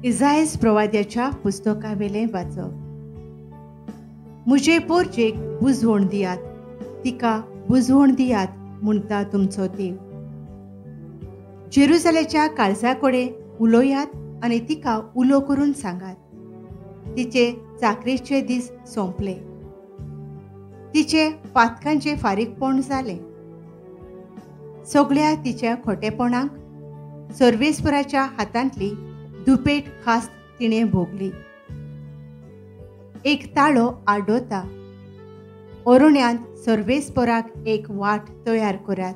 इसायास प्रवाद्याच्या पुस्तकावेलें वाचप. मुजे पोरचेक बुजवण दियात, तिका बुजवण दियात म्हणटा तुमचो देव. जेरुसलेच्या काळजा कडेन उलोयात आनी तिका उलो करून सांगात. तिचे चाकरेचे दीस सोंपले, तिचे पातकांचे फारीकपण जालें. सगळ्या तिच्या खोटेपणाक सर्वेस्पराच्या हातांतली दुपेट खास्त तिणें भोगली. एक ताळो आडोता, अरुण्यांत सर्वेस्पराक एक वाट तयार करात.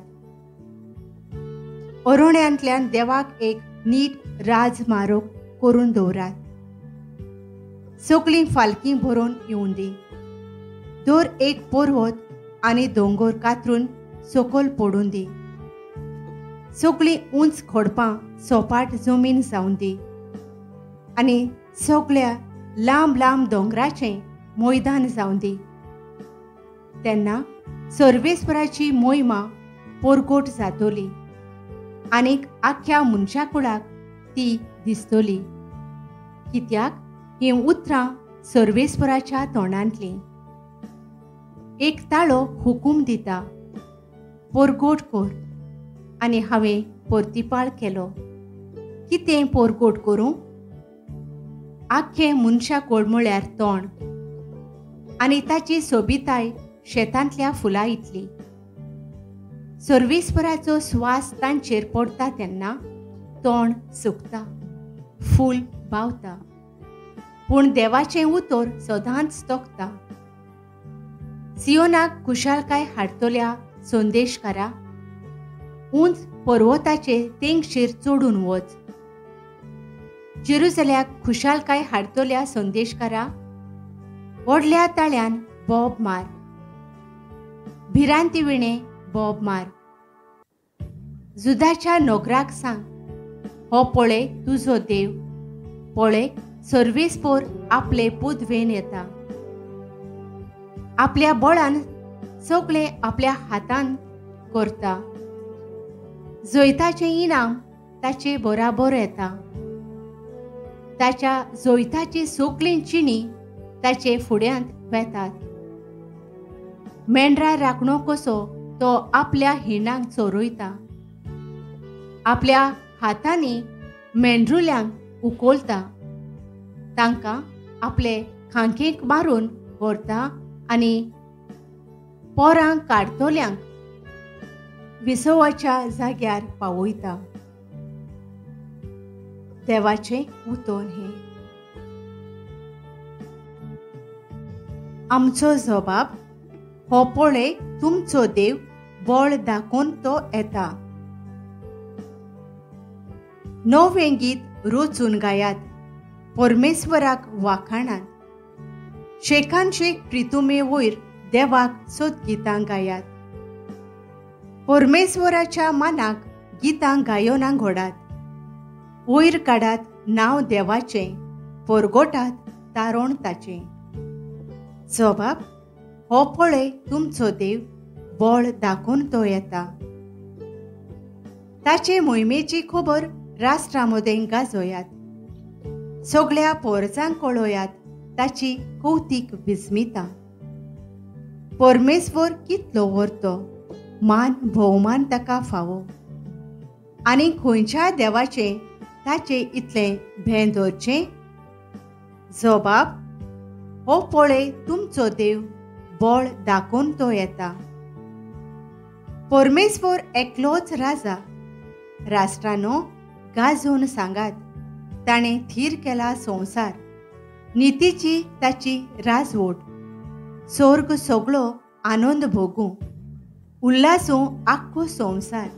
अरुण्यांतल्यान देवाक एक नीट राजमार्ग करून दवरात. सगळीं फालकीं भरून येवन दी. दर एक पर्वत आनी दोंगर कातरून सकयल पडून दी. सगळीं उंच खडपां सोपाट जमीन जावन दी आनी सगळ्या लांब लांब दोंगराचें मैदान जावन दी. तेन्ना सर्वेस्पराची मोहिमा परगट जातली आनीक आख्या मनशाकुळाक ती दिसतली. कित्याक हीं उतरां सर्वेस्पराच्या तोंडांतलीं. एक ताळो हुकूम दिता, परगट कर, आनी हांवें परतिपाळ केलो. कितें परगट करूं? आख्खे मनशा कोळमळ्यार तोंड आनी ताची सोबिताय शेतांतल्या फुलां इतली. सर्वेस्पराचो स्वास तांचेर पडटा तेन्ना तोंड सुकता, फूल बावता, पूण देवाचें उतर सदांच तोखता. सियोनाक खुशालकाय हाडटल्या संदेशकारा, उंच पर्वताचे तेंगशेर चडून वच. जेरुसल्याक खुशालकाय हाडटल्या संदेशकारा, व्हडल्या ताळ्यान बोब मार, भिरांती विणे बोब मार. जुदाच्या नोकराक सांग, हो पळय तुजो देव. पळय, सर्वेस्पर आपले पुदवेन येता. आपल्या बळान सगळे आपल्या हातान करता. जैताचें इनाम ताचे बराबर येता. ताच्या जैताची सगळीं चिणी ताचे फुड्यांत वेतात. मेंढरा राखणो कसो तो आपल्या हिणांक चोरयता. आपल्या हातांनी मेंढरुल्यांक उखलता. तांकां आपले खांकेक मारून व्हरता आनी पोरांक काडटल्यांक विसवाच्या जाग्यार पावयता. देवाचें उतर हें. आमचो जबाब, हो पळय तुमचो देव, बळ दाखोवन तो येता. नवें गीत रोचून गायात, परमेश्वराक वाखाणात. शेकान शेक प्रितुमे वयर देवाक गितां गायात. परमेश्वराच्या मानाक गितां गायोना घोडात. वयर काडात नांव देवाचें, परगटात तारोण ताचें. जबाब, हो पळय तुमचो देव, बळ दाखोवन तो येता. ताचे मोहिमेची खबर राष्ट्रांमदें गाजोयात. सगळ्या पोरसांक कळोयात ताची कौतीक विस्मिता. परमेश्वर कितलो व्हरतो, मान भोवमान ताका फावो. आनी खंयच्या देवाचें ताचे इतलें भें धरचें? जबाब, हो पळय तुमचो देव, बळ दाखोवन तो येता. परमेश्वर एकलोच राजा. राष्ट्रांनो, गाजोवन सांगात, ताणें थीर केला संवसार. नितीची ताची राजवट. स्वर्ग सगळो आनंद भोगूं, उल्हासूं आख्खो संवसार.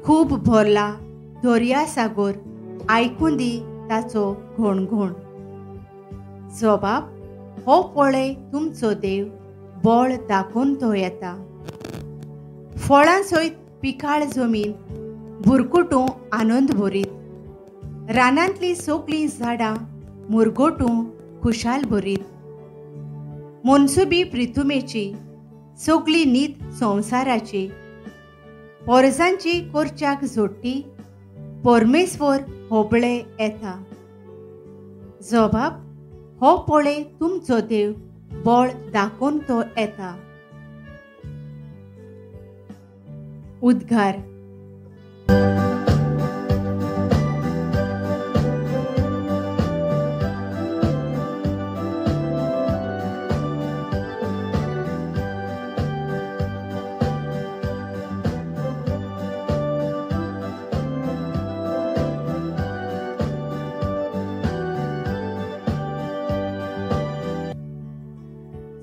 खूब भरला दर्या सागर, आयकून दी ताचो घोणघोण. जबाब, हो पळय तुमचो देव, बळ दाखोवन तो येता. फळां सयत पिकाळ जमीन, भुरकुटूं आनंद भरीत. रानांतलीं सगळीं झाडां मुरगोटूं खुशाल भरीत. मनसुबी प्रितुमेची, सगळी नीत संवसाराची. पोरसांची करच्याक जोडटी, परमेश्वर होबळे येता. जबाब, हो पळय तुमचो देव, बळ दाखोवन तो येता. उद्गार.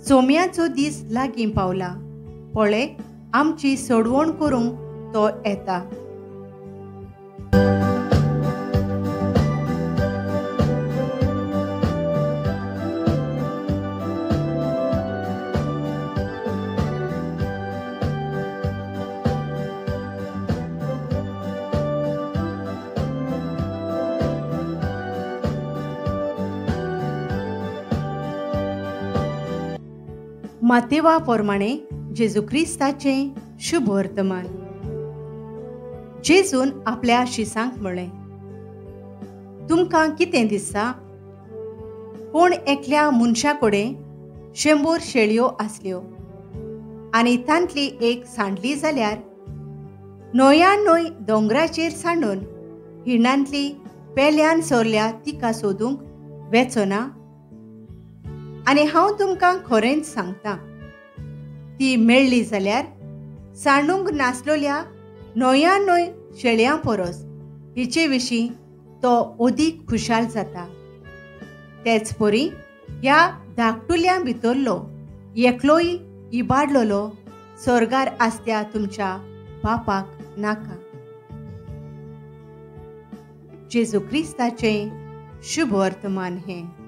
सोम्याचो दीस लागीं पावला, पळय आमची सोडवण करूंक तो येता. मातेवा प्रमाणे जेजू क्रिस्ताचें शुभ वर्तमान. जेजून आपल्या शिसांक म्हळें, तुमकां कितें दिसता? कोण एकल्या मनशा कडेन 100 शेळयो आसल्यो आनी तांतली एक सांडली जाल्यार न्हंया न्हंय दोंगराचेर सांडून हिणांतली पेल्यान सोरल्या तिका सोदूंक वेचना? आनी हांव तुमकां खरेंच सांगतां, ती मेळ्ळी जाल्यार सांडूंक नासलोल्या न्हंया न्हंय शेळयां परस हिचे विशीं तो अदीक खुशाल जाता. तेच परी ह्या धाकटुल्या भितरलो एकलोय इबाडलोलो स्वर्गार आसत्या तुमच्या बापाक नाका. जेजू क्रिस्ताचें शुभ वर्तमान हें.